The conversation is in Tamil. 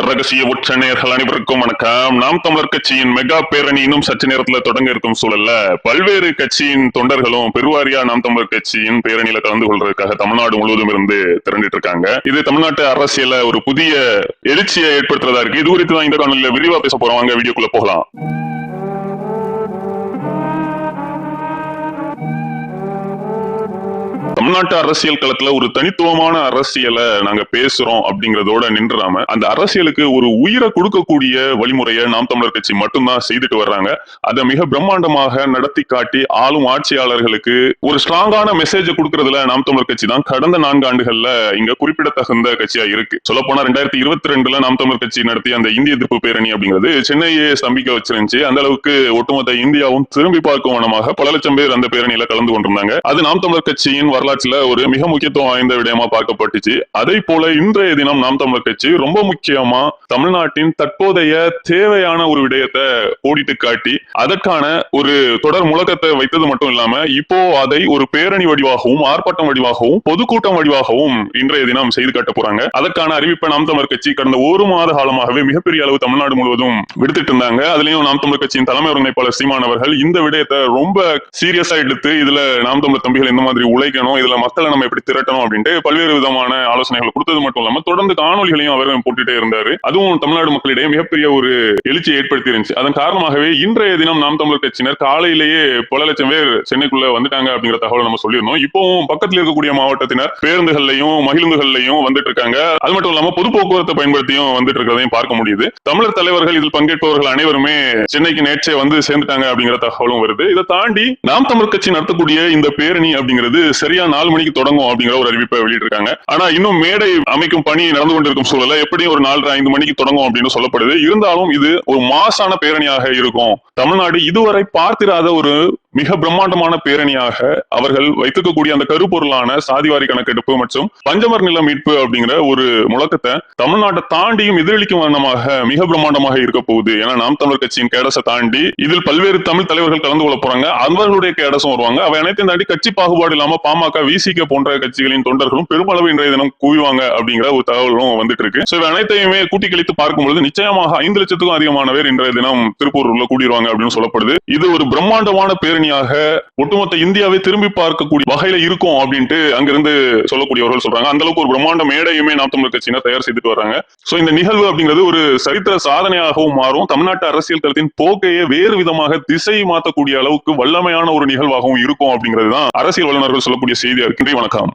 ரகசிய உச்ச நேயர்கள் அனைவருக்கும் வணக்கம். நாம் தமிழர் கட்சியின் மெகா பேரணி இன்னும் சற்று நேரத்துல தொடங்க இருக்கும் சூழல்ல பல்வேறு கட்சியின் தொண்டர்களும் பெருவாரியா நாம் தமிழர் கட்சியின் பேரணியில கலந்து கொள்றதுக்காக தமிழ்நாடு முழுவதும் இருந்து திரண்டிட்டு இருக்காங்க. இது தமிழ்நாட்டு அரசியல ஒரு புதிய எழுச்சியை ஏற்படுத்துறதா இருக்கு. இது குறித்து தான் இந்த காணொலியில விரிவா பேச போறோம். வாங்க வீடியோக்குள்ள போகலாம். தமிழ்நாட்டு அரசியல் களத்துல ஒரு தனித்துவமான அரசியலை நாங்க பேசுறோம் அப்படிங்கறதோட நின்றாம அந்த அரசியலுக்கு ஒரு உயிரை கொடுக்கக்கூடிய வழிமுறையை நாம் தமிழர் கட்சி மட்டும்தான் செய்துட்டு வர்றாங்க. அதை மிக பிரம்மாண்டமாக நடத்தி காட்டி ஆளும் ஆட்சியாளர்களுக்கு ஒரு ஸ்ட்ராங்கான மெசேஜ் கொடுக்கறதுல நாம் தமிழர் கட்சி தான் கடந்த 4 ஆண்டுகள்ல இங்க குறிப்பிடத்தகுந்த கட்சியா இருக்கு. சொல்ல போனா 2022 நாம் தமிழர் கட்சி நடத்திய அந்த இந்திய எதிர்ப்பு பேரணி அப்படிங்கிறது சென்னையை ஸ்தம்பிக்க வச்சிருந்துச்சு. அந்த அளவுக்கு ஒட்டுமொத்த இந்தியாவும் திரும்பி பார்க்கும் வண்ணமாக பல லட்சம் பேர் அந்த பேரணியில கலந்து கொண்டிருந்தாங்க. அது நாம் தமிழர் கட்சியின் வரலாற்றுல ஒரு மிக முக்கியத்துவம் வாய்ந்த விடயமா பார்க்கப்பட்டுச்சு. அதே போல இன்றைய தினம் நாம் தமிழர் கட்சி ரொம்ப முக்கியமா தமிழ்நாட்டின் தற்போதைய தேவையான ஒரு விடயத்தை ஓடிட்டு காட்டி அதற்கான ஒரு தொடர் முழக்கத்தை வைத்தது மட்டும் இல்லாம இப்போ அதை ஒரு பேரணி வடிவாகவும் ஆர்ப்பாட்டம் வடிவாகவும் பொதுக்கூட்டம் வடிவாகவும் இன்றைய தினம் செய்து காட்ட போறாங்க. அதற்கான அறிவிப்பை நாம் தமிழர் கட்சி கடந்த 1 மாத காலமாகவே மிகப்பெரிய அளவு தமிழ்நாடு முழுவதும் விடுத்துட்டு இருந்தாங்க. அதுலயும் நாம் தமிழர் கட்சியின் தலைமை ஒருங்கிணைப்பாளர் சீமான் அவர்கள் இந்த விடயத்தை ரொம்ப சீரியஸா எடுத்து இதுல நாம் தமிழர் தம்பிகள் இந்த மாதிரி உழைக்கணும், இதுல மக்களை நம்ம எப்படி திரட்டணும் அப்படின்ட்டு பல்வேறு விதமான ஆலோசனைகள் கொடுத்தது மட்டும் இல்லாம தொடர்ந்து காணொலிகளையும் அவர் போட்டுட்டே இருந்தாரு. அதுவும் தமிழ்நாடு மக்களிடையே மிகப்பெரிய ஒரு எழுச்சியை ஏற்படுத்தி இருந்துச்சு. அதன் காரணமாகவே இன்றைய தினம் நாம் தமிழர் கட்சியினர் காலையிலேயே பல லட்சம் பேர் சென்னைக்குள்ள வந்துட்டாங்க அப்படிங்கிற தகவலை நம்ம சொல்லியிருந்தோம். இப்பவும் பக்கத்தில் இருக்கக்கூடிய மாவட்டத்தினர் பேருந்துகள்லையும் மகிழுந்துகள்லையும் வந்துட்டு இருக்காங்க. அது மட்டும் இல்லாம பொது போக்குவரத்தை பயன்படுத்தியும் வந்துட்டு இருக்கிறதையும் பார்க்க முடியுது. தமிழர் தலைவர்கள் இதில் பங்கேற்பவர்கள் அனைவருமே சென்னைக்கு நேற்றே வந்து சேர்ந்துட்டாங்க அப்படிங்கிற தகவலும் வருது. இதை தாண்டி நாம் தமிழர் கட்சி நடத்தக்கூடிய இந்த பேரணி அப்படிங்கிறது சரியா 4 மணிக்கு தொடங்கும் அப்படிங்கிற ஒரு அறிவிப்பை வெளியிட்டிருக்காங்க. ஆனா இன்னும் மேடை அமைக்கும் பணி நடந்து கொண்டிருக்கும் சூழல எப்படியும் ஒரு 4:30-5 மணிக்கு தொடங்கும் அப்படின்னு சொல்லப்படுது. இருந்தாலும் இது ஒரு மாசான பேரணியாக இருக்கும். தமிழ்நாடு இதுவரை பார்த்திராத ஒரு மிக பிரம்மாண்டமான பேரணியாக அவர்கள் வைத்திருக்கக்கூடிய அந்த கருப்பொருளான சாதிவாரி கணக்கெடுப்பு மற்றும் பஞ்சமர் நில மீட்பு அப்படிங்கிற ஒரு முழக்கத்தை தமிழ்நாட்டை தாண்டியும் எதிரொலிக்கும் வண்ணமாக மிக பிரம்மாண்டமாக இருக்க போகுது. ஏன்னா நாம் தமிழர் கட்சியின் கேடஸை தாண்டி இதில் பல்வேறு தமிழ் தலைவர்கள் கலந்து கொள்ள போறாங்க. அவர்களுடைய கேடஸும் வருவாங்க. அவை அனைத்தையும் தாண்டி கட்சி பாகுபாடு இல்லாம பாமக, விசிக போன்ற கட்சிகளின் தொண்டர்களும் பெருமளவு இன்றைய தினம் குவிவாங்க அப்படிங்கிற ஒரு தகவலும் வந்துட்டு இருக்கு. இவை அனைத்தையுமே கூட்டி கழித்து பார்க்கும்போது நிச்சயமாக 5 லட்சத்துக்கும் அதிகமானவர் இன்றைய தினம் திருப்பூர்ல கூடிடுவாங்க அப்படின்னு சொல்லப்படுது. இது ஒரு பிரம்மாண்டமான பேரணியாக ஒட்டுமொத்த இந்தியாவை திரும்பி பார்க்கக்கூடிய வகையில இருக்கும் அப்படின்ட்டு அங்கிருந்து சொல்லக்கூடியவர்கள் சொல்றாங்க. அந்த அளவுக்கு ஒரு பிரம்மாண்ட மேடையுமே நாம் தமிழர் கட்சியினர் தயார் செய்துட்டு வராங்க. சோ இந்த நிகழ்வு அப்படிங்கிறது ஒரு சரித்திர சாதனையாகவும் மாறும். தமிழ்நாட்டு அரசியல் களத்தின் போக்கையே வேறு விதமாக திசை மாற்றக்கூடிய அளவுக்கு வல்லமையான ஒரு நிகழ்வாகவும் இருக்கும் அப்படிங்கிறது தான் அரசியல் வல்லுநர்கள் சொல்லக்கூடிய செய்தியா இருக்கு. வணக்கம்.